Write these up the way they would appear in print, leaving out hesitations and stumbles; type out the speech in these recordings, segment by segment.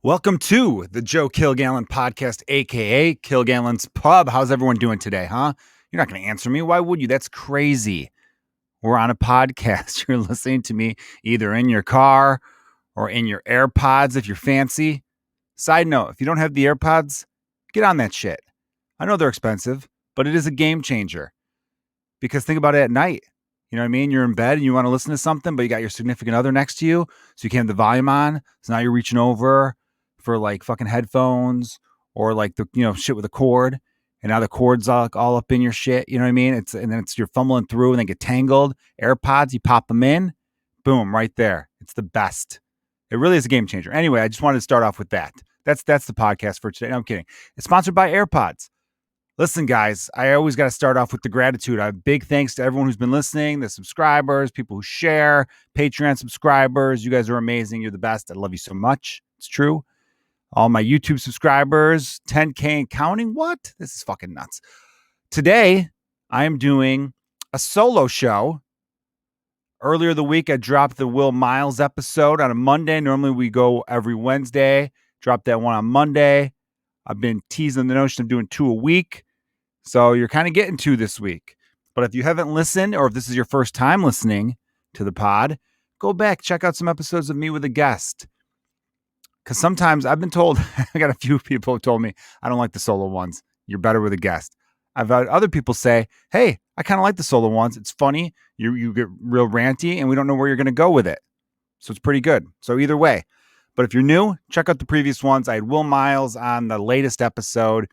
Welcome to the Joe Kilgallon Podcast, a.k.a. Kilgallon's Pub. How's everyone doing today, huh? You're not going to answer me. Why would you? That's crazy. We're on a podcast. You're listening to me either in your car or in your AirPods if you're fancy. Side note, if you don't have the AirPods, get on that shit. I know they're expensive, but it is a game changer. Because think about it at night. You know what I mean? You're in bed and you want to listen to something, but you got your significant other next to you, so you can't have the volume on. So now you're reaching over for like fucking headphones or like the shit with a cord, and now the cord's all up in your shit. You know what I mean? And then you're fumbling through and they get tangled. AirPods, you pop them in, boom, right there. It's the best. It really is a game changer. Anyway, I just wanted to start off with that. That's the podcast for today. No, I'm kidding. It's sponsored by AirPods. Listen, guys, I always got to start off with the gratitude. I have big thanks to everyone who's been listening, the subscribers, people who share, Patreon subscribers. You guys are amazing. You're the best. I love you so much. It's true. All my YouTube subscribers, 10K and counting. What? This is fucking nuts. Today, I am doing a solo show. Earlier the week, I dropped the Will Miles episode on a Monday. Normally, we go every Wednesday. Dropped that one on Monday. I've been teasing the notion of doing 2 a week. So you're kind of getting 2 this week. But if you haven't listened, or if this is your first time listening to the pod, go back, check out some episodes of me with a guest. Because sometimes I've been told, I got a few people who told me, I don't like the solo ones. You're better with a guest. I've had other people say, hey, I kind of like the solo ones. It's funny. You get real ranty and we don't know where you're going to go with it. So it's pretty good. So either way. But if you're new, check out the previous ones. I had Will Miles on the latest episode.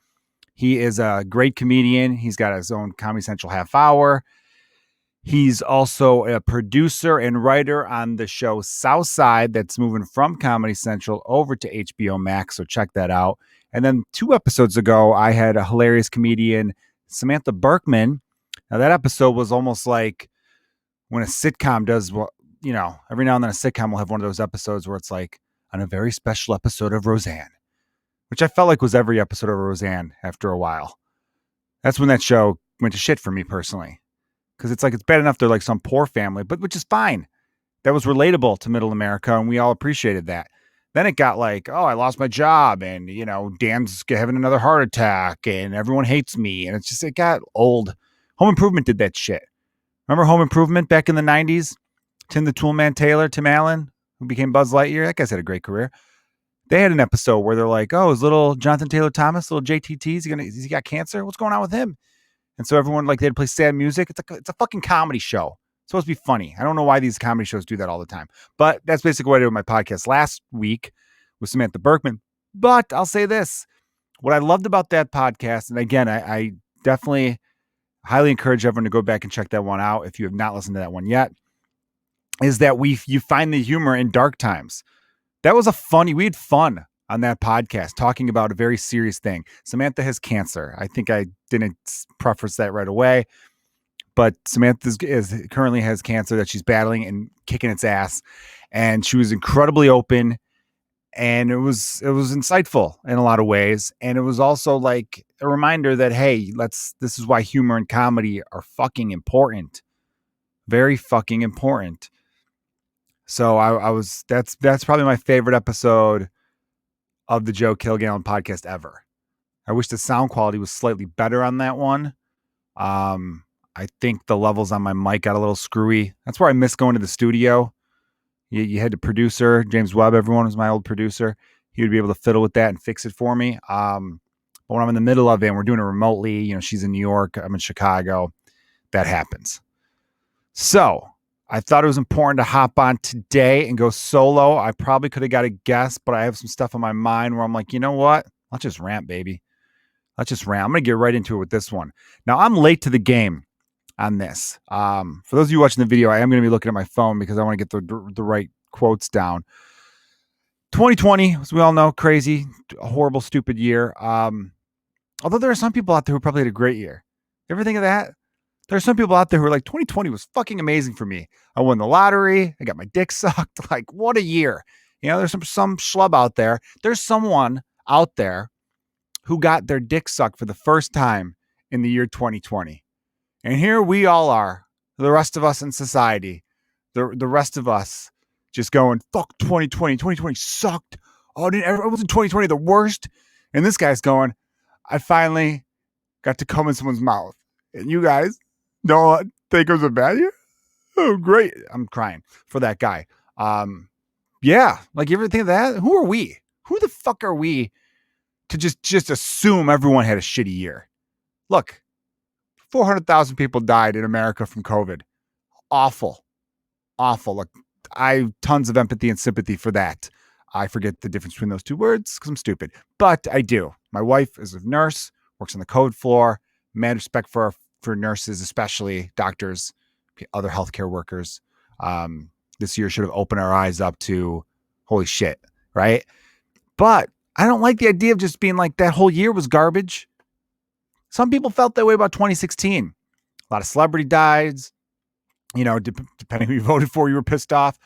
He is a great comedian. He's got his own Comedy Central half hour. He's also a producer and writer on the show Southside that's moving from Comedy Central over to HBO Max, so check that out. And then 2 episodes ago, I had a hilarious comedian, Samantha Berkman. Now, that episode was almost like when a sitcom does what, every now and then a sitcom will have one of those episodes where it's like on a very special episode of Roseanne, which I felt like was every episode of Roseanne after a while. That's when that show went to shit for me personally. Because it's like, it's bad enough they're like some poor family, but which is fine. That was relatable to middle America, and we all appreciated that. Then it got like, oh, I lost my job, and, Dan's having another heart attack, and everyone hates me. And it got old. Home Improvement did that shit. Remember Home Improvement back in the 90s? Tim the Toolman Taylor, Tim Allen, who became Buzz Lightyear. That guy's had a great career. They had an episode where they're like, oh, is little Jonathan Taylor Thomas, little JTT, has he got cancer? What's going on with him? And so everyone, like, they'd play sad music. It's a fucking comedy show. It's supposed to be funny. I don't know why these comedy shows do that all the time. But that's basically what I did with my podcast last week with Samantha Berkman. But I'll say this. What I loved about that podcast, and again, I definitely highly encourage everyone to go back and check that one out if you have not listened to that one yet, is that you find the humor in dark times. That was we had fun on that podcast talking about a very serious thing. Samantha has cancer. I think I didn't preface that right away, but Samantha currently has cancer that she's battling and kicking its ass. And she was incredibly open, and it was insightful in a lot of ways. And it was also like a reminder that, hey, this is why humor and comedy are fucking important. Very fucking important. So that's probably my favorite episode of the Joe Kilgallon podcast ever. I wish the sound quality was slightly better on that one. I think the levels on my mic got a little screwy. That's where I miss going to the studio. You had the producer, James Webb, everyone was my old producer. He would be able to fiddle with that and fix it for me. But when I'm in the middle of it and we're doing it remotely, she's in New York, I'm in Chicago, that happens. So I thought it was important to hop on today and go solo. I probably could have got a guest, but I have some stuff on my mind where I'm like, you know what? Let's just rant, baby. Let's just rant. I'm going to get right into it with this one. Now, I'm late to the game on this. For those of you watching the video, I am going to be looking at my phone because I want to get the right quotes down. 2020, as we all know, crazy, a horrible, stupid year. Although there are some people out there who probably had a great year. You ever think of that? There are some people out there who are like, 2020 was fucking amazing for me. I won the lottery. I got my dick sucked. Like, what a year. There's some schlub out there. There's someone out there who got their dick sucked for the first time in the year 2020. And here we all are, the rest of us in society, the rest of us just going, fuck 2020. 2020 sucked. Oh, everyone was in 2020 the worst? And this guy's going, I finally got to come in someone's mouth. And you guys don't think it was a bad year? Oh, great. I'm crying for that guy. Yeah. Like, you ever think of that? Who are we? Who the fuck are we to just assume everyone had a shitty year? Look, 400,000 people died in America from COVID. Awful. Look, I have tons of empathy and sympathy for that. I forget the difference between those two words because I'm stupid, but I do. My wife is a nurse, works on the code floor. Mad respect for nurses, especially doctors, other healthcare workers. This year should have opened our eyes up to holy shit, right? But I don't like the idea of just being like that whole year was garbage. Some people felt that way about 2016. A lot of celebrity dies. You know, depending who you voted for, you were pissed off.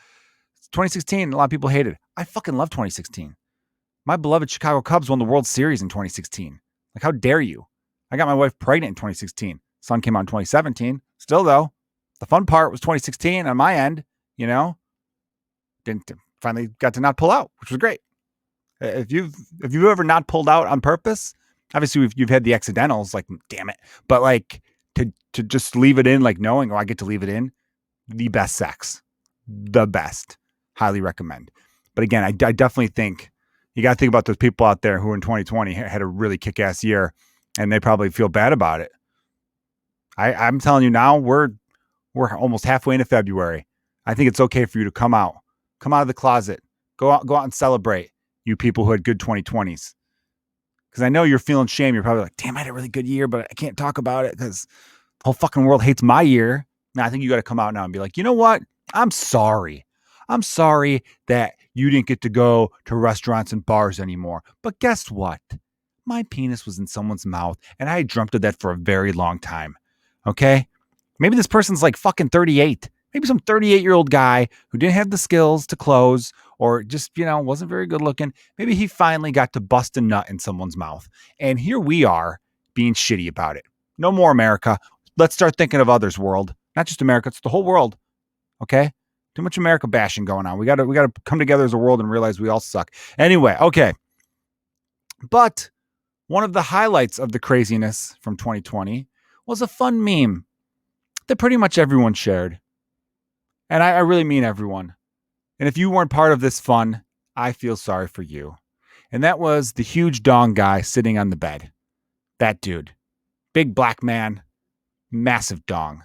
2016, a lot of people hated. I fucking love 2016. My beloved Chicago Cubs won the World Series in 2016. Like, how dare you? I got my wife pregnant in 2016. Son came out in 2017. Still, though, the fun part was 2016 on my end, you know? Finally got to not pull out, which was great. If you've ever not pulled out on purpose, obviously you've had the accidentals, like, damn it. But like to just leave it in, like knowing, I get to leave it in, the best sex. The best. Highly recommend. But again, I definitely think you got to think about those people out there who in 2020 had a really kick-ass year and they probably feel bad about it. I'm telling you now, we're almost halfway into February. I think it's okay for you to come out of the closet, go out and celebrate, you people who had good 2020s. Because I know you're feeling shame. You're probably like, damn, I had a really good year, but I can't talk about it because the whole fucking world hates my year. Now I think you got to come out now and be like, you know what? I'm sorry. I'm sorry that you didn't get to go to restaurants and bars anymore. But guess what? My penis was in someone's mouth and I dreamt of that for a very long time. Okay? Maybe this person's like fucking 38. Maybe some 38-year-old guy who didn't have the skills to close or just, wasn't very good looking. Maybe he finally got to bust a nut in someone's mouth. And here we are being shitty about it. No more America. Let's start thinking of others, world. Not just America, it's the whole world. Okay? Too much America bashing going on. We got to come together as a world and realize we all suck. Anyway, okay. But one of the highlights of the craziness from 2020 was a fun meme that pretty much everyone shared. And I really mean everyone. And if you weren't part of this fun, I feel sorry for you. And that was the huge dong guy sitting on the bed. That dude. Big black man. Massive dong.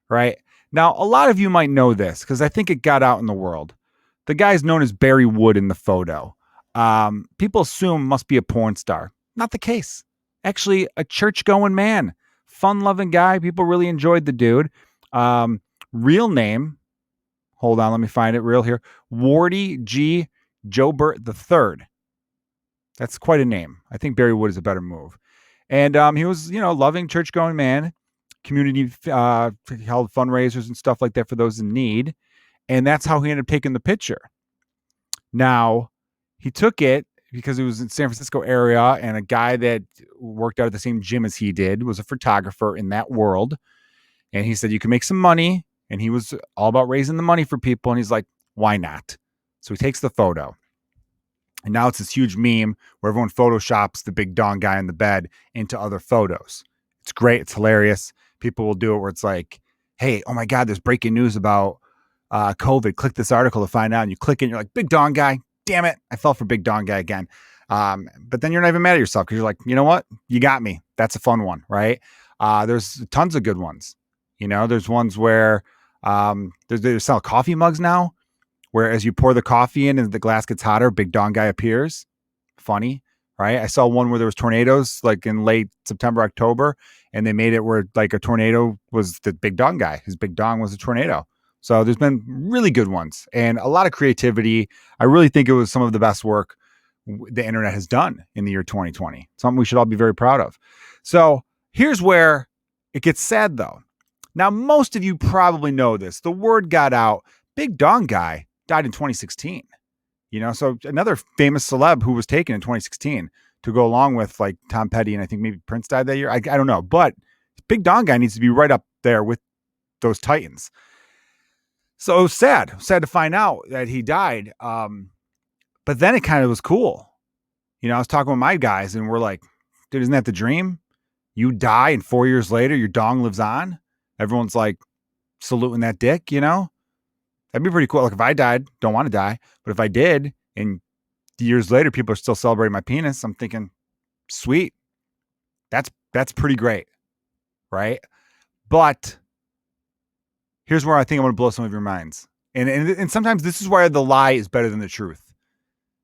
Right? Now, a lot of you might know this because I think it got out in the world. The guy's known as Barry Wood in the photo. People assume must be a porn star. Not the case. Actually, a church-going man. Fun-loving guy. People really enjoyed the dude. Real name. Hold on, let me find it real here. Wardy G. Jobert III. That's quite a name. I think Barry Wood is a better move. And he was, loving church-going man. Community held fundraisers and stuff like that for those in need. And that's how he ended up taking the picture. Now, he took it because it was in San Francisco area and a guy that worked out at the same gym as he did was a photographer in that world. And he said, you can make some money. And he was all about raising the money for people. And he's like, why not? So he takes the photo. And now it's this huge meme where everyone photoshops the big dong guy in the bed into other photos. It's great. It's hilarious. People will do it where it's like, hey, oh my God, there's breaking news about COVID. Click this article to find out. And you click it and you're like, big dong guy. Damn it. I fell for big dong guy again. But then you're not even mad at yourself because you're like, you know what? You got me. That's a fun one, right? There's tons of good ones. There's ones where they sell coffee mugs now, where as you pour the coffee in and the glass gets hotter, big dong guy appears. Funny, right? I saw one where there was tornadoes like in late September, October, and they made it where like a tornado was the big dong guy. His big dong was a tornado. So there's been really good ones and a lot of creativity. I really think it was some of the best work the internet has done in the year 2020. Something we should all be very proud of. So here's where it gets sad though. Now, most of you probably know this. The word got out. Big dong guy died in 2016. So another famous celeb who was taken in 2016 to go along with like Tom Petty and I think maybe Prince died that year. I don't know. But big dong guy needs to be right up there with those titans. So it was sad to find out that he died. But then it kind of was cool. You know, I was talking with my guys and we're like, dude, isn't that the dream? You die and 4 years later, your dong lives on. Everyone's like saluting that dick, you know? That'd be pretty cool. Like if I died, don't want to die. But if I did and years later, people are still celebrating my penis, I'm thinking, sweet. That's pretty great. Right? But here's where I think I'm going to blow some of your minds. And sometimes this is where the lie is better than the truth.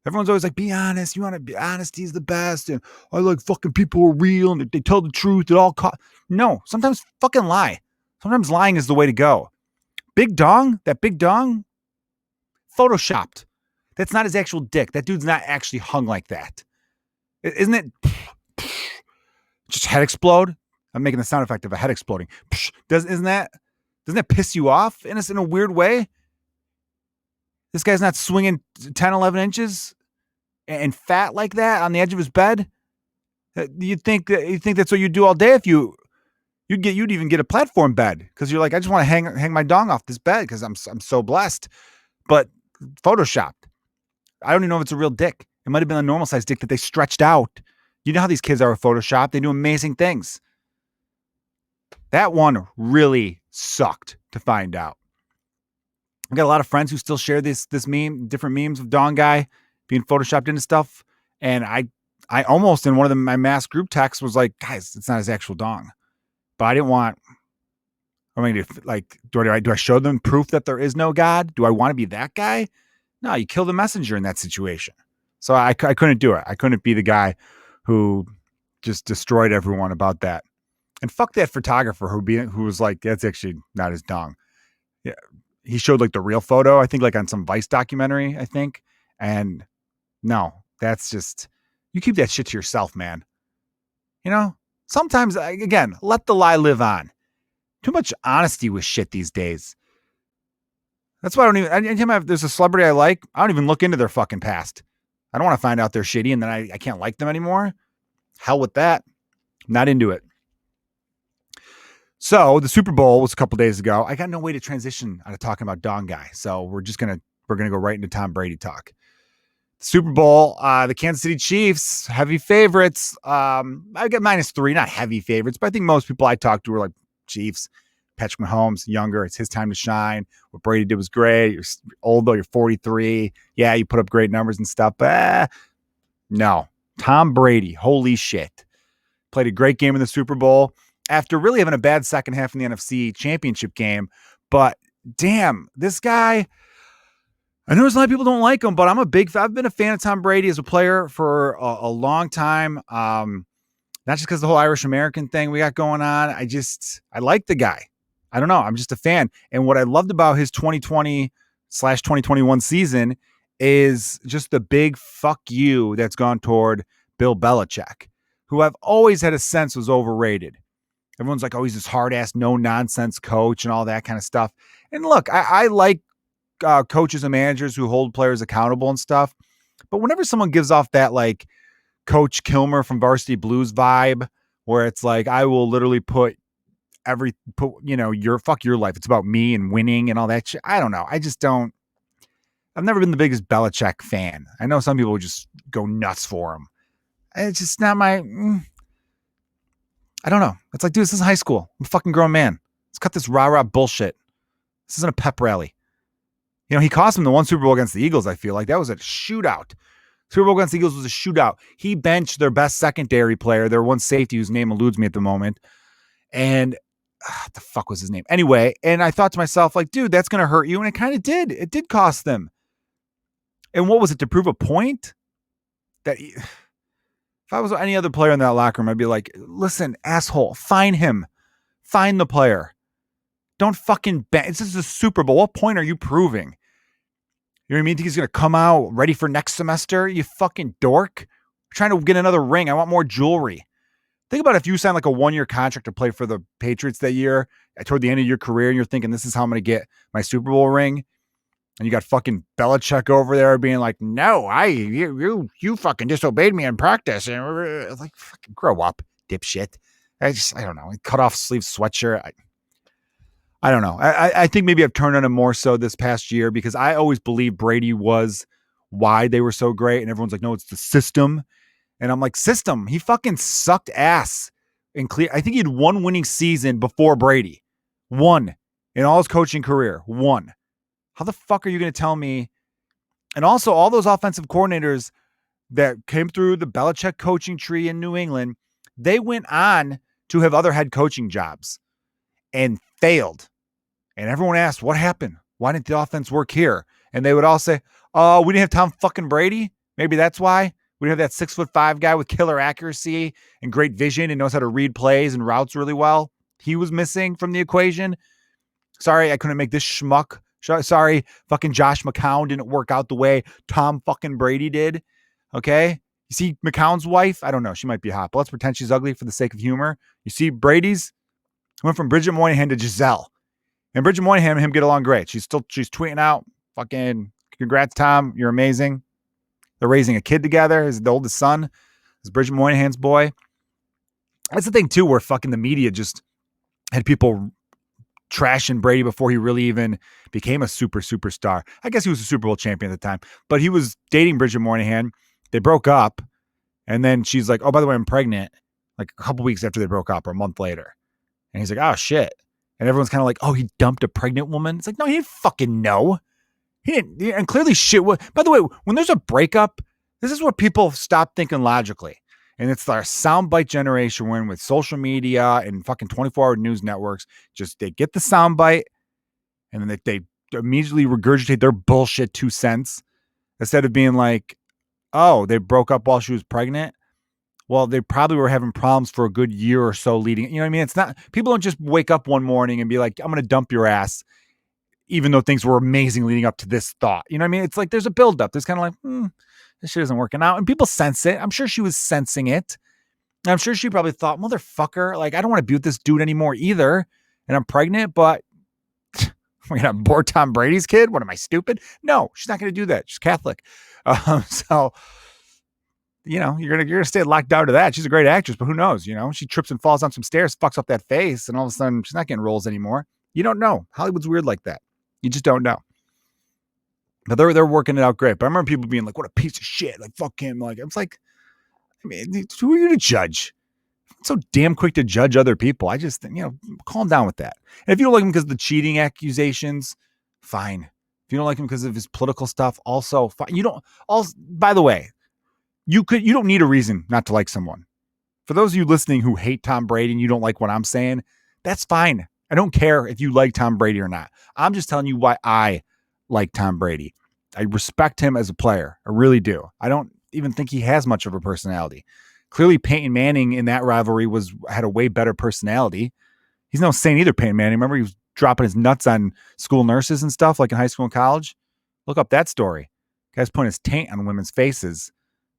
Everyone's always like, be honest. You want to be honesty is the best. And I like fucking people who are real and they tell the truth at all costs. No, sometimes fucking lie. Sometimes lying is the way to go. Big dong, that big dong, photoshopped. That's not his actual dick. That dude's not actually hung like that. Isn't it? Just head explode. I'm making the sound effect of a head exploding. Doesn't that piss you off in a weird way? This guy's not swinging 10, 11 inches and fat like that on the edge of his bed. You think that's what you'd do all day if you'd even get a platform bed because you're like, I just want to hang my dong off this bed because I'm so blessed. But photoshopped. I don't even know if it's a real dick. It might have been a normal size dick that they stretched out. You know how these kids are with Photoshop. They do amazing things. That one really sucked to find out. I've got a lot of friends who still share this meme, different memes of Dong Guy being photoshopped into stuff. And I almost in one of my mass group texts was like, guys, it's not his actual dong. But I didn't want, I mean, do I show them proof that there is no God? Do I want to be that guy? No, you kill the messenger in that situation. So I couldn't do it. I couldn't be the guy who just destroyed everyone about that. And fuck that photographer who was like, that's actually not his dong. Yeah. He showed like the real photo, I think like on some Vice documentary, I think. And no, that's just, you keep that shit to yourself, man. You know, sometimes, again, let the lie live on. Too much honesty with shit these days. That's why I don't even, anytime there's a celebrity I like, I don't even look into their fucking past. I don't want to find out they're shitty and then I can't like them anymore. Hell with that. Not into it. So the Super Bowl was a couple days ago. I got no way to transition out of talking about Dong Guy. So we're going to go right into Tom Brady talk. Super Bowl, the Kansas City Chiefs, heavy favorites. I get -3, not heavy favorites, but I think most people I talked to were like Chiefs. Patrick Mahomes, younger. It's his time to shine. What Brady did was great. You're old though. You're 43. Yeah, you put up great numbers and stuff. But no, Tom Brady, holy shit. Played a great game in the Super Bowl after really having a bad second half in the NFC Championship game. But damn, this guy, I know there's a lot of people don't like him, but I've been a fan of Tom Brady as a player for a long time. Not just because of the whole Irish American thing we got going on. I like the guy. I don't know. I'm just a fan. And what I loved about his 2020/2021 season is just the big fuck you that's gone toward Bill Belichick, who I've always had a sense was overrated. Everyone's like, oh, he's this hard-ass, no-nonsense coach and all that kind of stuff. And look, I like coaches and managers who hold players accountable and stuff. But whenever someone gives off that like Coach Kilmer from Varsity Blues vibe, where it's like, I will literally put your life. It's about me and winning and all that shit. I don't know. I've never been the biggest Belichick fan. I know some people just go nuts for him. It's just not my, I don't know. It's like, dude, this is high school. I'm a fucking grown man. Let's cut this rah-rah bullshit. This isn't a pep rally. You know, he cost him the one Super Bowl against the Eagles, I feel like. That was a shootout. Super Bowl against the Eagles was a shootout. He benched their best secondary player, their one safety whose name eludes me at the moment. And what the fuck was his name? Anyway, and I thought to myself, like, dude, that's going to hurt you. And it kind of did. It did cost them. And what was it, to prove a point? That if I was any other player in that locker room, I'd be like, listen, asshole, fine him. Fine the player. Don't fucking bench. This is a Super Bowl. What point are you proving? You know what I mean? Think he's going to come out ready for next semester? You fucking dork. I'm trying to get another ring. I want more jewelry. Think about if you signed like a 1-year contract to play for the Patriots that year toward the end of your career and you're thinking, this is how I'm going to get my Super Bowl ring. And you got fucking Belichick over there being like, no, you fucking disobeyed me in practice. And like, fucking grow up, dipshit. I don't know. Cut off sleeve sweatshirt. I don't know. I think maybe I've turned on him more so this past year because I always believed Brady was why they were so great. And everyone's like, no, it's the system. And I'm like, system? He fucking sucked ass. I think he had one winning season before Brady. One in all his coaching career. One. How the fuck are you going to tell me? And also all those offensive coordinators that came through the Belichick coaching tree in New England, they went on to have other head coaching jobs and failed. And everyone asked, what happened? Why didn't the offense work here? And they would all say, oh, we didn't have Tom fucking Brady. Maybe that's why. We didn't have that 6'5" guy with killer accuracy and great vision and knows how to read plays and routes really well. He was missing from the equation. Sorry, I couldn't make this schmuck. Sorry, fucking Josh McCown didn't work out the way Tom fucking Brady did. Okay? You see McCown's wife? I don't know. She might be hot, but let's pretend she's ugly for the sake of humor. You see Brady's? Went from Bridget Moynihan to Giselle. And Bridget Moynihan and him get along great. She's tweeting out, fucking, congrats, Tom. You're amazing. They're raising a kid together. The oldest son is Bridget Moynihan's boy. That's the thing, too, where fucking the media just had people trashing Brady before he really even became a superstar. I guess he was a Super Bowl champion at the time, but he was dating Bridget Moynihan. They broke up, and then she's like, oh, by the way, I'm pregnant, like a couple weeks after they broke up or a month later. And he's like, oh, shit. And everyone's kind of like, oh, he dumped a pregnant woman. It's like, no, he didn't fucking know. He didn't. And clearly shit. By the way, when there's a breakup, this is what people stop thinking logically. And it's our soundbite generation when with social media and fucking 24-hour news networks, just they get the soundbite and then they immediately regurgitate their bullshit 2 cents instead of being like, oh, they broke up while she was pregnant. Well, they probably were having problems for a good year or so leading. You know what I mean? It's not, people don't just wake up one morning and be like, I'm going to dump your ass, even though things were amazing leading up to this thought. You know what I mean? It's like there's a buildup. There's kind of like, this shit isn't working out. And people sense it. I'm sure she was sensing it. And I'm sure she probably thought, motherfucker, like, I don't want to be with this dude anymore either. And I'm pregnant, but we're going to abort Tom Brady's kid? What am I, stupid? No, she's not going to do that. She's Catholic. So, you know, you're gonna stay locked down to that. She's a great actress, but who knows? You know, she trips and falls on some stairs, fucks up that face, and all of a sudden she's not getting roles anymore. You don't know. Hollywood's weird like that. You just don't know. But they're working it out great. But I remember people being like, "What a piece of shit!" Like, fuck him. Like, it's like, I mean, who are you to judge? I'm so damn quick to judge other people. I just, calm down with that. And if you don't like him because of the cheating accusations, fine. If you don't like him because of his political stuff, also fine. By the way, you don't need a reason not to like someone. For those of you listening who hate Tom Brady and you don't like what I'm saying, that's fine. I don't care if you like Tom Brady or not. I'm just telling you why I like Tom Brady. I respect him as a player. I really do. I don't even think he has much of a personality. Clearly, Peyton Manning in that rivalry had a way better personality. He's no saint either, Peyton Manning. Remember, he was dropping his nuts on school nurses and stuff like in high school and college. Look up that story. Guy's putting his taint on women's faces.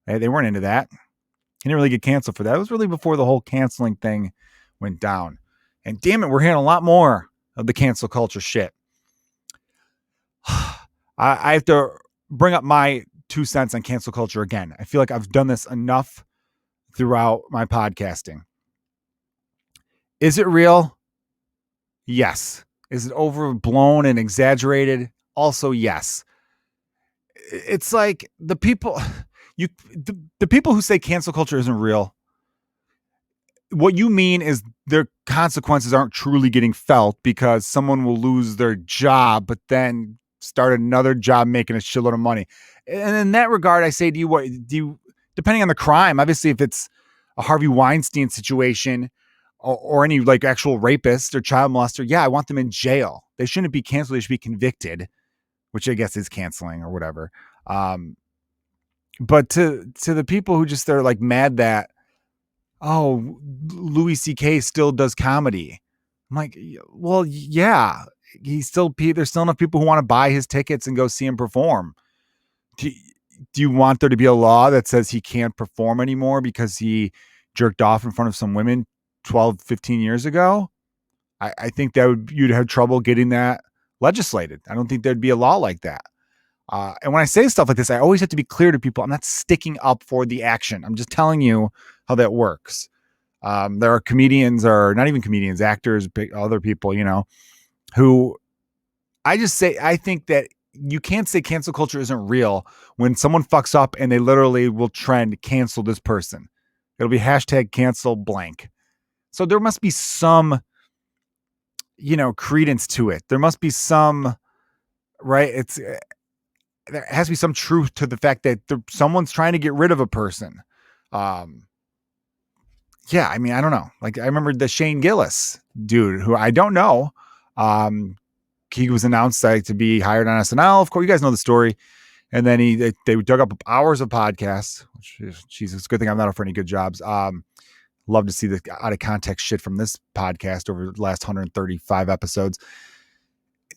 They weren't into that. He didn't really get canceled for that. It was really before the whole canceling thing went down. And damn it, we're hearing a lot more of the cancel culture shit. I have to bring up my 2 cents on cancel culture again. I feel like I've done this enough throughout my podcasting. Is it real? Yes. Is it overblown and exaggerated? Also, yes. It's like the people who say cancel culture isn't real, what you mean is their consequences aren't truly getting felt because someone will lose their job, but then start another job making a shitload of money. And in that regard, I say to you, depending on the crime, obviously if it's a Harvey Weinstein situation or any like actual rapist or child molester, yeah, I want them in jail. They shouldn't be canceled. They should be convicted, which I guess is canceling or whatever. But to the people who just are like mad that, oh, Louis C.K. still does comedy. I'm like, well, yeah, there's still enough people who want to buy his tickets and go see him perform. Do you want there to be a law that says he can't perform anymore because he jerked off in front of some women 12, 15 years ago? I think you'd have trouble getting that legislated. I don't think there'd be a law like that. And when I say stuff like this, I always have to be clear to people. I'm not sticking up for the action. I'm just telling you how that works. There are comedians, or not even comedians, actors, other people, who I just say, I think that you can't say cancel culture isn't real when someone fucks up and they literally will trend cancel this person. It'll be hashtag cancel blank. So there must be some, credence to it. There must be some, right? There has to be some truth to the fact that someone's trying to get rid of a person. Yeah, I mean, I don't know. Like, I remember the Shane Gillis dude who I don't know. He was announced to be hired on SNL. Of course, you guys know the story. And then they dug up hours of podcasts. Jesus, it's a good thing I'm not up for any good jobs. Love to see the out of context shit from this podcast over the last 135 episodes.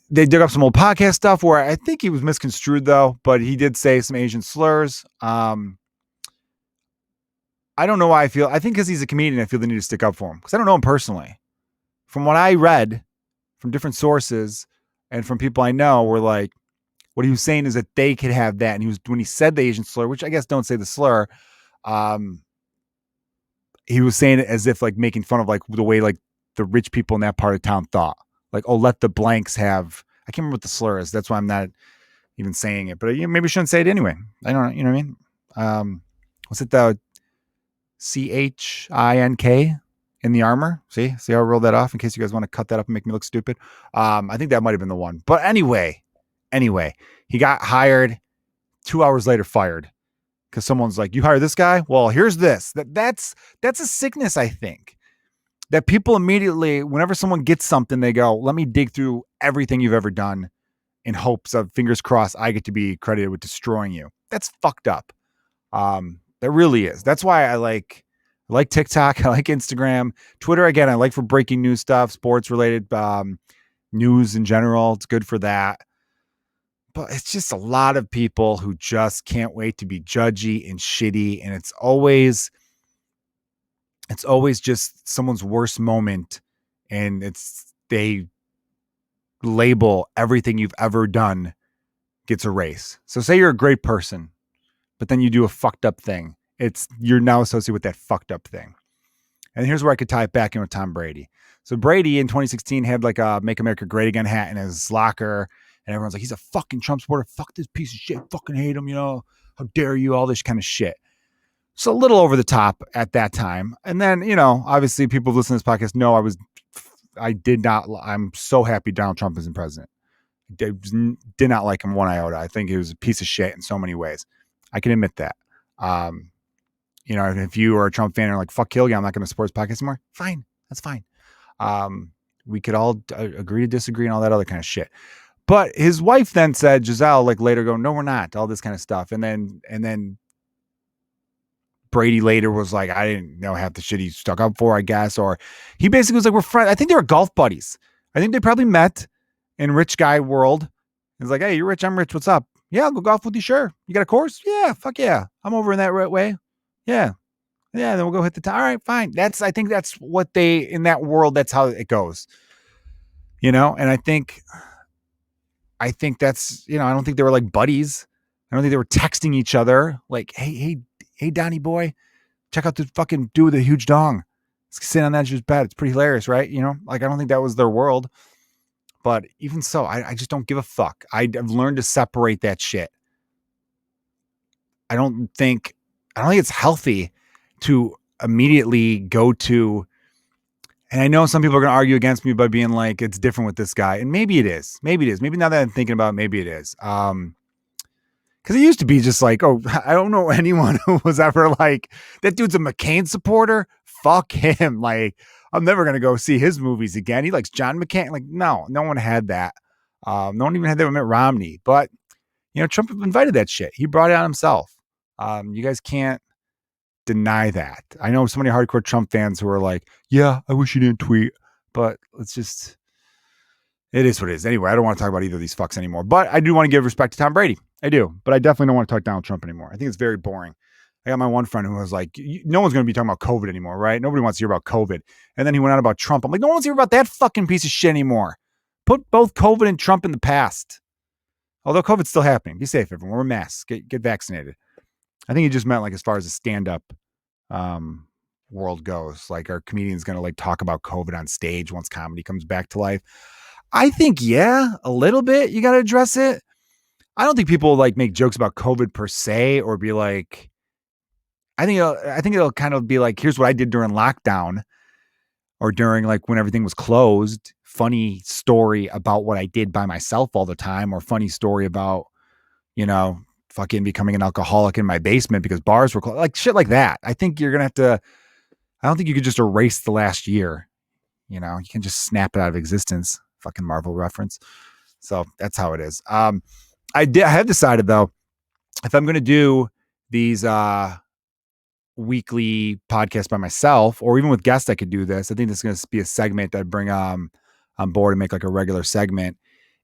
They dug up some old podcast stuff where I think he was misconstrued though, but he did say some Asian slurs. I don't know why I think because he's a comedian, I feel the need to stick up for him because I don't know him personally. From what I read from different sources and from people I know were like, what he was saying is that they could have that. And when he said the Asian slur, which I guess don't say the slur, he was saying it as if like making fun of like the way like the rich people in that part of town thought. Like, oh, let the blanks have. I can't remember what the slur is. That's why I'm not even saying it. But maybe I shouldn't say it anyway. I don't know. You know what I mean? Was it the CHINK in the armor? See how I rolled that off in case you guys want to cut that up and make me look stupid. I think that might have been the one. But anyway, he got hired. 2 hours later, fired. Because someone's like, you hire this guy? Well, here's this. That's a sickness, I think. That people immediately, whenever someone gets something, they go, let me dig through everything you've ever done in hopes of, fingers crossed, I get to be credited with destroying you. That's fucked up. That really is. That's why I like TikTok. I like Instagram. Twitter, again, I like for breaking news stuff, sports related news in general. It's good for that. But it's just a lot of people who just can't wait to be judgy and shitty. And it's always just someone's worst moment. And they label everything you've ever done gets erased. So say you're a great person, but then you do a fucked up thing. You're now associated with that fucked up thing. And here's where I could tie it back in with Tom Brady. So Brady in 2016 had like a Make America Great Again hat in his locker. And everyone's like, he's a fucking Trump supporter. Fuck this piece of shit. Fucking hate him. How dare you? All this kind of shit. So a little over the top at that time. And then, obviously people who listen to this podcast know I'm so happy Donald Trump isn't president. Did not like him one iota. I think he was a piece of shit in so many ways. I can admit that. If you are a Trump fan and are like, fuck Kilgallon, I'm not going to support his podcast anymore. Fine. That's fine. We could all agree to disagree and all that other kind of shit. But his wife then said, Giselle, like later go, no, we're not, all this kind of stuff. And then Brady later was like, I didn't know half the shit he stuck up for, I guess. Or he basically was like, we're friends. I think they were golf buddies. I think they probably met in rich guy world. He's like, hey, you're rich, I'm rich. What's up? Yeah, I'll go golf with you. Sure. You got a course? Yeah, fuck yeah. I'm over in that right way. Yeah. Yeah, then we'll go hit the top. All right, fine. I think that's what in that world, that's how it goes. And I think that's, I don't think they were like buddies. I don't think they were texting each other like, hey, Donnie boy, check out the fucking dude with the huge dong. Sit on that dude's bed. It's pretty hilarious, right? Like, I don't think that was their world. But even so, I just don't give a fuck. I've learned to separate that shit. I don't think it's healthy to immediately go to, and I know some people are going to argue against me by being like, it's different with this guy. And maybe it is. Maybe now that I'm thinking about it, maybe it is. Because it used to be just like, oh, I don't know anyone who was ever like, that dude's a McCain supporter. Fuck him. Like, I'm never going to go see his movies again. He likes John McCain. Like, no one had that. No one even had that with Mitt Romney. But, Trump invited that shit. He brought it on himself. You guys can't deny that. I know so many hardcore Trump fans who are like, yeah, I wish you didn't tweet. But it is what it is. Anyway, I don't want to talk about either of these fucks anymore. But I do want to give respect to Tom Brady. I do. But I definitely don't want to talk Donald Trump anymore. I think it's very boring. I got my one friend who was like, no one's going to be talking about COVID anymore, right? Nobody wants to hear about COVID. And then he went on about Trump. I'm like, no one wants to hear about that fucking piece of shit anymore. Put both COVID and Trump in the past. Although COVID's still happening. Be safe, everyone. Wear masks. Get vaccinated. I think he just meant like as far as the stand-up world goes. Like, are comedians going to like talk about COVID on stage once comedy comes back to life? I think, yeah, a little bit. You got to address it. I don't think people like make jokes about COVID per se, or be like, I think it'll kind of be like, here's what I did during lockdown, or during like when everything was closed. Funny story about what I did by myself all the time, or funny story about, fucking becoming an alcoholic in my basement because bars were closed, like shit like that. I think you're going to have to, I don't think you could just erase the last year. You can just snap it out of existence. Fucking Marvel reference. So that's how it is. I have decided though, if I'm going to do these, weekly podcast by myself, or even with guests, I could do this. I think this is going to be a segment that I bring on board and make like a regular segment.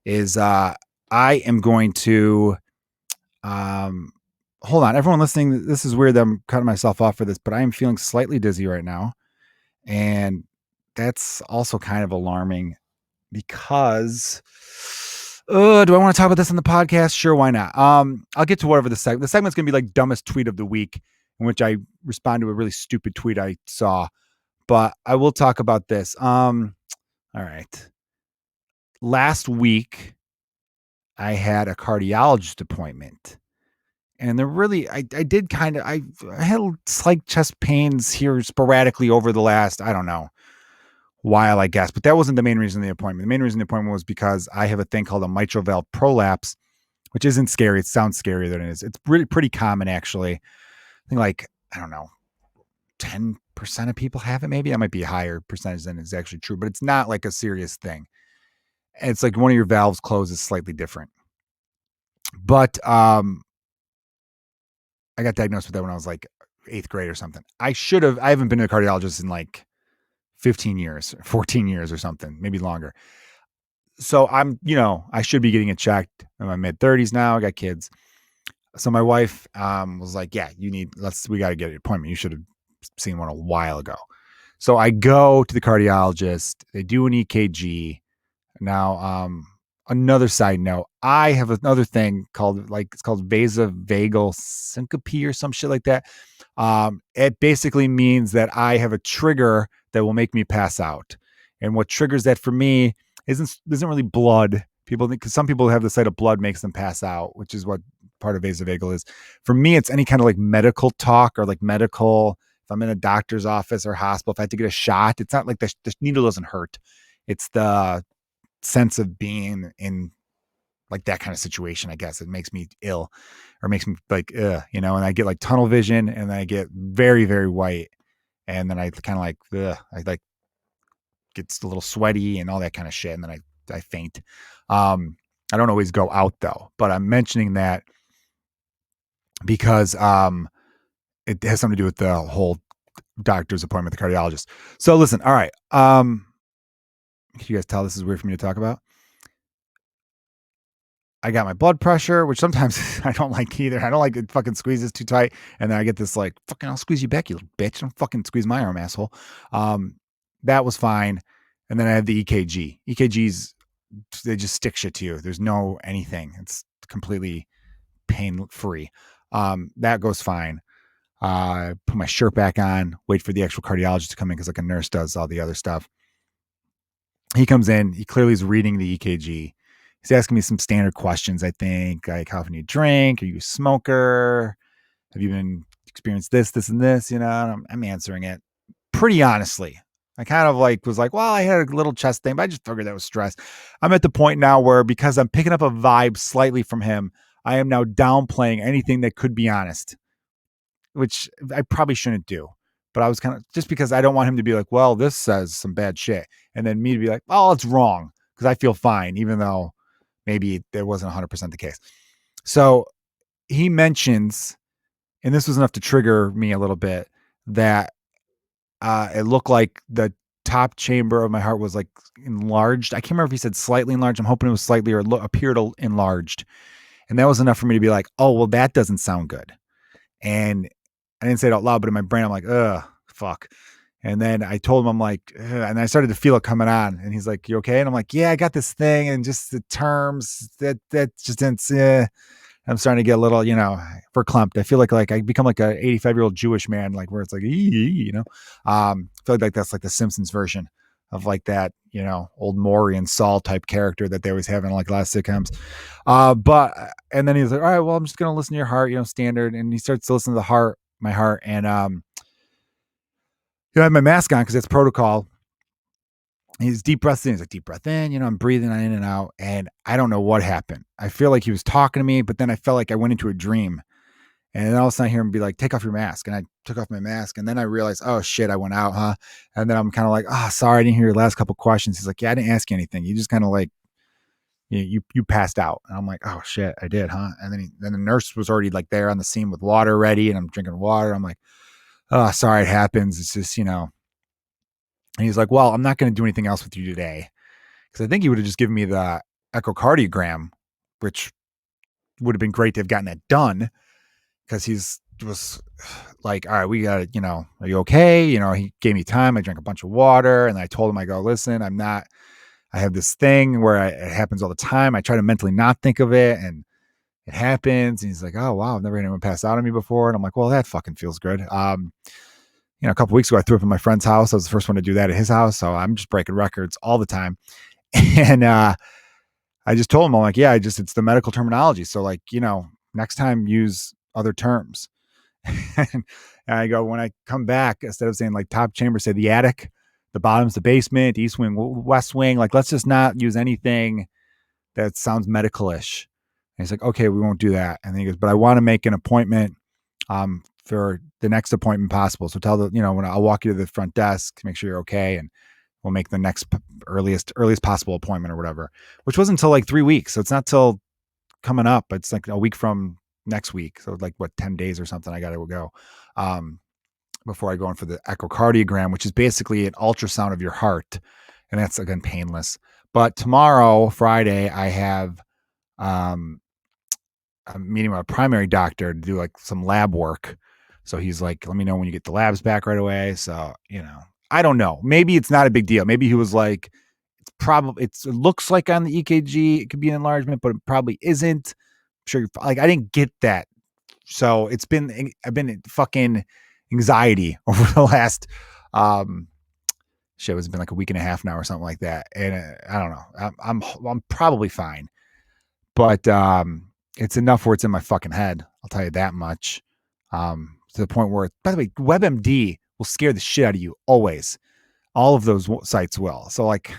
Is I am going to hold on, everyone listening. This is weird that I'm cutting myself off for this, but I am feeling slightly dizzy right now, and that's also kind of alarming because. Do I want to talk about this on the podcast? Sure, why not? I'll get to whatever the segment. The segment's gonna be like dumbest tweet of the week, in which I respond to a really stupid tweet I saw. But I will talk about this. All right. Last week, I had a cardiologist appointment, and I did kind of, I had slight chest pains here sporadically over the last, I don't know, while, I guess, but that wasn't the main reason of the appointment. The main reason of the appointment was because I have a thing called a mitral valve prolapse, which isn't scary. It sounds scarier than it is. It's really pretty common, actually. I think like, I don't know, 10% of people have it. Maybe that might be a higher percentage than is actually true, but it's not like a serious thing. It's like one of your valves closes slightly different. But I got diagnosed with that when I was like 8th grade or something. I haven't been to a cardiologist in like 15 years, 14 years or something, maybe longer. So I should be getting it checked. I'm in my mid 30s now. I got kids. So my wife was like, yeah, we got to get an appointment. You should have seen one a while ago. So I go to the cardiologist. They do an EKG. Now, another side note, I have another thing it's called Vasovagal Syncope or some shit like that. It basically means that I have a trigger that will make me pass out. And what triggers that for me isn't really blood. People think, because some people have the sight of blood makes them pass out, which is what part of vasovagal is. For me, it's any kind of like medical talk, or like medical, if I'm in a doctor's office or hospital, if I have to get a shot, it's not like the needle doesn't hurt. It's the sense of being in like that kind of situation, I guess. It makes me ill, or makes me like, and I get like tunnel vision, and then I get very, very white. And then I kind of like, I like gets a little sweaty and all that kind of shit. And then I faint. I don't always go out though, but I'm mentioning that because it has something to do with the whole doctor's appointment with the cardiologist. So listen, all right. Can you guys tell this is weird for me to talk about? I got my blood pressure, which sometimes I don't like either. I don't like it fucking squeezes too tight. And then I get this like, fucking, I'll squeeze you back, you little bitch. Don't fucking squeeze my arm, asshole. That was fine. And then I have the EKG. EKGs, they just stick shit to you. There's no anything. It's completely pain free. That goes fine. Put my shirt back on, wait for the actual cardiologist to come in, because like a nurse does all the other stuff. He comes in, he clearly is reading the EKG. He's asking me some standard questions, I think, like how often you drink, are you a smoker, have you been experienced this, and this, and I'm answering it pretty honestly. I kind of like was like, well, I had a little chest thing, but I just figured that was stress. I'm at the point now where, because I'm picking up a vibe slightly from him, I am now downplaying anything that could be honest, which I probably shouldn't do. But I was kind of, just because I don't want him to be like, well, this says some bad shit. And then me to be like, oh, it's wrong, because I feel fine, even though maybe that wasn't 100% the case. So he mentions, and this was enough to trigger me a little bit, that it looked like the top chamber of my heart was like enlarged. I can't remember if he said slightly enlarged. I'm hoping it was slightly, or appeared enlarged. And that was enough for me to be like, oh, well, that doesn't sound good. And I didn't say it out loud, but in my brain, I'm like, ugh, fuck. And then I told him, I'm like, ugh, and I started to feel it coming on. And he's like, you okay? And I'm like, yeah, I got this thing. And just the terms that just didn't, I'm starting to get a little, verklempt. I feel like I become like a 85-year-old Jewish man, like where it's like, I feel like that's like the Simpsons version of like that, old Maury and Saul type character that they always have in like a lot of sitcoms. And then he was like, all right, well, I'm just going to listen to your heart, standard. And he starts to listen to my heart. And, I have my mask on because it's protocol. He's deep breaths in. He's like, deep breath in, I'm breathing in and out. And I don't know what happened. I feel like he was talking to me, but then I felt like I went into a dream. And then all of a sudden I hear him be like, take off your mask. And I took off my mask. And then I realized, oh shit, I went out, huh? And then I'm kind of like, sorry, I didn't hear your last couple questions. He's like, yeah, I didn't ask you anything. You just kind of like, you passed out. And I'm like, oh shit, I did, huh? And then the nurse was already like there on the scene with water ready. And I'm drinking water. I'm like, oh, sorry, it happens. It's just, And he's like, well, I'm not going to do anything else with you today. Because I think he would have just given me the echocardiogram, which would have been great to have gotten that done. Because was like, all right, we got to, are you okay? He gave me time. I drank a bunch of water and I told him, I go, listen, I have this thing where it happens all the time. I try to mentally not think of it and it happens. And he's like, oh, wow, I've never had anyone pass out on me before. And I'm like, well, that fucking feels good. A couple weeks ago, I threw up in my friend's house. I was the first one to do that at his house. So I'm just breaking records all the time. And I just told him, I'm like, yeah, it's the medical terminology. So like, next time use other terms. And I go, when I come back, instead of saying like top chamber, say the attic, the bottom's the basement, east wing, west wing. Like, let's just not use anything that sounds medical-ish. And he's like, okay, we won't do that. And then he goes, but I want to make an appointment for the next appointment possible. So tell when I'll walk you to the front desk, make sure you're okay. And we'll make the next earliest possible appointment or whatever, which wasn't until like 3 weeks. So it's not till coming up. It's like a week from next week. So like 10 days or something, I got to go before I go in for the echocardiogram, which is basically an ultrasound of your heart. And that's again, painless. But tomorrow, Friday, I have a meeting with a primary doctor to do like some lab work. So he's like, let me know when you get the labs back right away. So, I don't know. Maybe it's not a big deal. Maybe he was like, it looks like on the EKG, it could be an enlargement, but it probably isn't. I'm sure I didn't get that. So I've been in fucking anxiety over the last, it's been like a week and a half now or something like that. And I don't know. I'm probably fine, but, it's enough where it's in my fucking head. I'll tell you that much. To the point where, by the way, WebMD will scare the shit out of you always. All of those sites will. So like,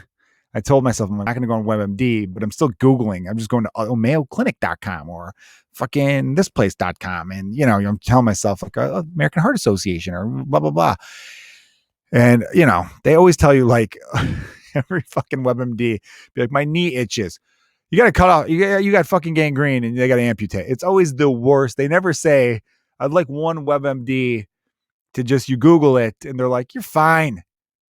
I told myself I'm not going to go on WebMD, but I'm still Googling. I'm just going to MayoClinic.com or fucking thisplace.com. And, I'm telling myself like American Heart Association or blah, blah, blah. And, they always tell you like every fucking WebMD, be like, my knee itches. You got to cut off. You got fucking gangrene and they got to amputate. It's always the worst. They never say, I'd like one WebMD to just, you Google it and they're like, you're fine.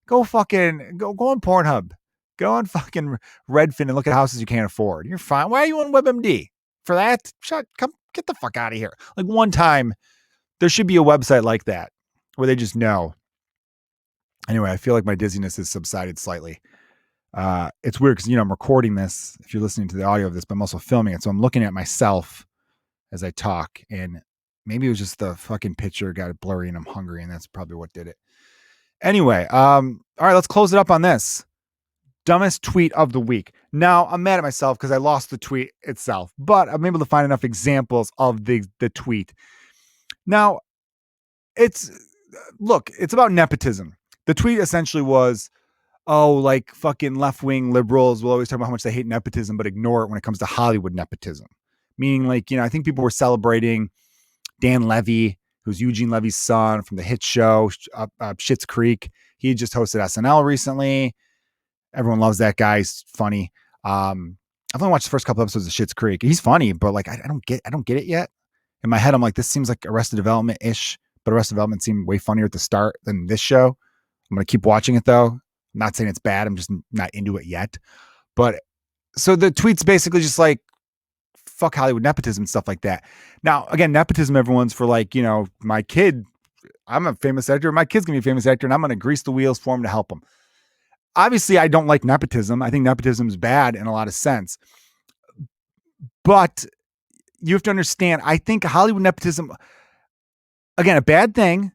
Go on Pornhub. Go on fucking Redfin and look at houses you can't afford. You're fine. Why are you on WebMD? For that? Come get the fuck out of here. Like one time, there should be a website like that where they just know. Anyway, I feel like my dizziness has subsided slightly. It's weird because, I'm recording this, if you're listening to the audio of this, but I'm also filming it. So I'm looking at myself as I talk, and maybe it was just the fucking picture got blurry and I'm hungry, and that's probably what did it. Anyway, all right, let's close it up on this. Dumbest tweet of the week. Now, I'm mad at myself because I lost the tweet itself, but I'm able to find enough examples of the tweet. Now, it's about nepotism. The tweet essentially was, like fucking left-wing liberals will always talk about how much they hate nepotism, but ignore it when it comes to Hollywood nepotism. Meaning like, I think people were celebrating Dan Levy, who's Eugene Levy's son from the hit show, Schitt's Creek. He just hosted SNL recently. Everyone loves that guy. He's funny. I've only watched the first couple episodes of Schitt's Creek. He's funny, but like, I don't get it yet. In my head, I'm like, this seems like Arrested Development-ish, but Arrested Development seemed way funnier at the start than this show. I'm going to keep watching it though. I'm not saying it's bad. I'm just not into it yet. But so the tweet's basically just like, fuck Hollywood nepotism and stuff like that. Now, again, nepotism, everyone's for like, my kid, I'm a famous actor. My kid's going to be a famous actor and I'm going to grease the wheels for him to help him. Obviously, I don't like nepotism. I think nepotism is bad in a lot of sense. But you have to understand, I think Hollywood nepotism, again, a bad thing.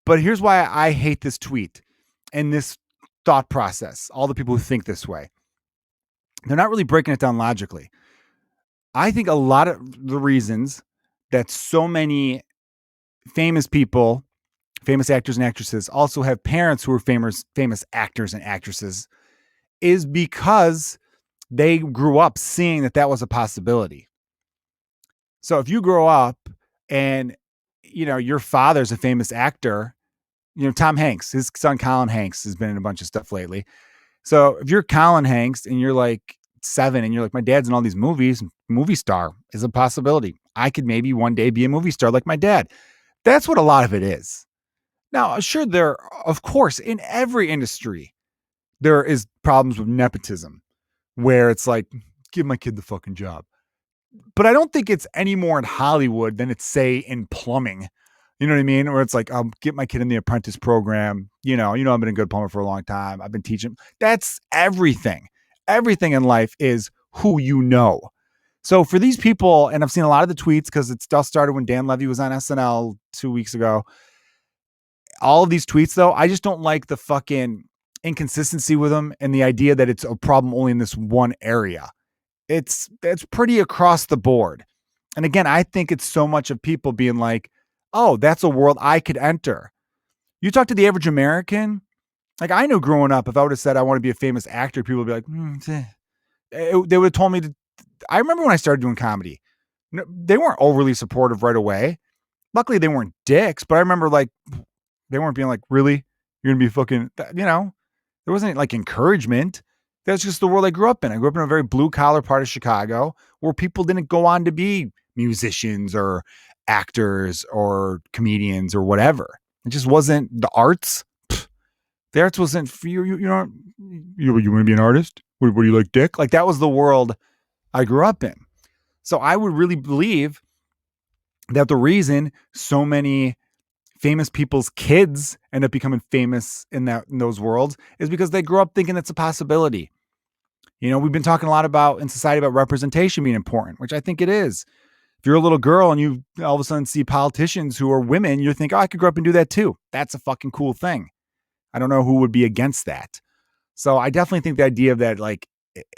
But here's why I hate this tweet and this thought process, all the people who think this way, they're not really breaking it down logically. I think a lot of the reasons that so many famous people, famous actors and actresses, also have parents who are famous actors and actresses is because they grew up seeing that was a possibility. So if you grow up and, your father's a famous actor, Tom Hanks, his son Colin Hanks has been in a bunch of stuff lately. So if you're Colin Hanks and you're like 7 and you're like, my dad's in all these movies, movie star is a possibility. I could maybe one day be a movie star like my dad. That's what a lot of it is. Now, sure, of course, in every industry, there is problems with nepotism where it's like, give my kid the fucking job. But I don't think it's any more in Hollywood than it's, say, in plumbing. You know what I mean? Where it's like, I'll get my kid in the apprentice program. I've been a good plumber for a long time. I've been teaching. That's everything. Everything in life is who you know. So for these people, and I've seen a lot of the tweets because it all started when Dan Levy was on SNL 2 weeks ago. All of these tweets, though, I just don't like the fucking inconsistency with them and the idea that it's a problem only in this one area. It's pretty across the board. And again, I think it's so much of people being like, oh, that's a world I could enter. You talk to the average American, like I know growing up, if I would have said I want to be a famous actor, people would be like, they would have told me I remember when I started doing comedy, they weren't overly supportive right away. Luckily, they weren't dicks, but I remember like, they weren't being like, really? You're going to be fucking, there wasn't like encouragement. That's just the world I grew up in. I grew up in a very blue collar part of Chicago where people didn't go on to be musicians or actors or comedians or whatever. It just wasn't the arts. The arts wasn't for you. You want to be an artist? What do you like, dick? Like that was the world I grew up in. So I would really believe that the reason so many famous people's kids end up becoming famous in those worlds is because they grew up thinking it's a possibility. We've been talking a lot in society about representation being important, which I think it is. If you're a little girl and you all of a sudden see politicians who are women, you think, oh, I could grow up and do that too. That's a fucking cool thing. I don't know who would be against that. So I definitely think the idea of that, like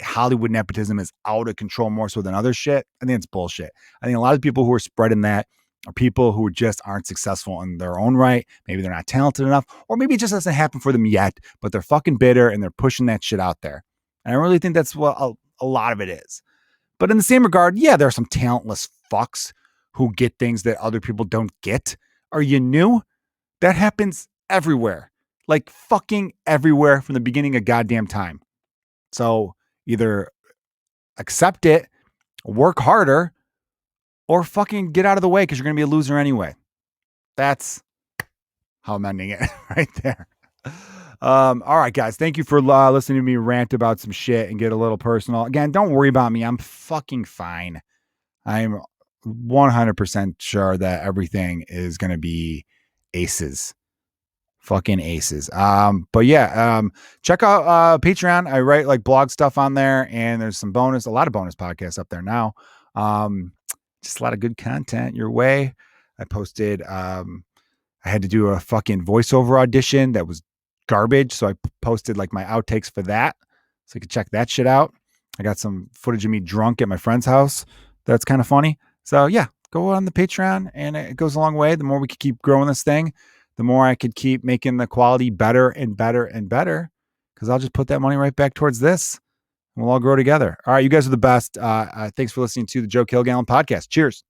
Hollywood nepotism is out of control more so than other shit. I think it's bullshit. I think a lot of people who are spreading that are people who just aren't successful in their own right. Maybe they're not talented enough, or maybe it just doesn't happen for them yet, but they're fucking bitter and they're pushing that shit out there. And I really think that's what a lot of it is. But in the same regard, yeah, there are some talentless fucks who get things that other people don't get. Are you new? That happens everywhere. Like fucking everywhere from the beginning of goddamn time. So either accept it, work harder, or fucking get out of the way because you're going to be a loser anyway. That's how I'm ending it right there. All right, guys. Thank you for listening to me rant about some shit and get a little personal. Again, don't worry about me. I'm fucking fine. I'm 100% sure that everything is going to be aces. Fucking aces. But yeah, check out Patreon. I write like blog stuff on there, and there's a lot of bonus podcasts up there now. Just a lot of good content your way. I posted, I had to do a fucking voiceover audition that was garbage. So I posted like my outtakes for that. So you can check that shit out. I got some footage of me drunk at my friend's house. That's kind of funny. So yeah, go on the Patreon and it goes a long way. The more we can keep growing this thing, the more I could keep making the quality better and better and better. Cause I'll just put that money right back towards this and we'll all grow together. All right. You guys are the best. Thanks for listening to the Joe Kilgallon Podcast. Cheers.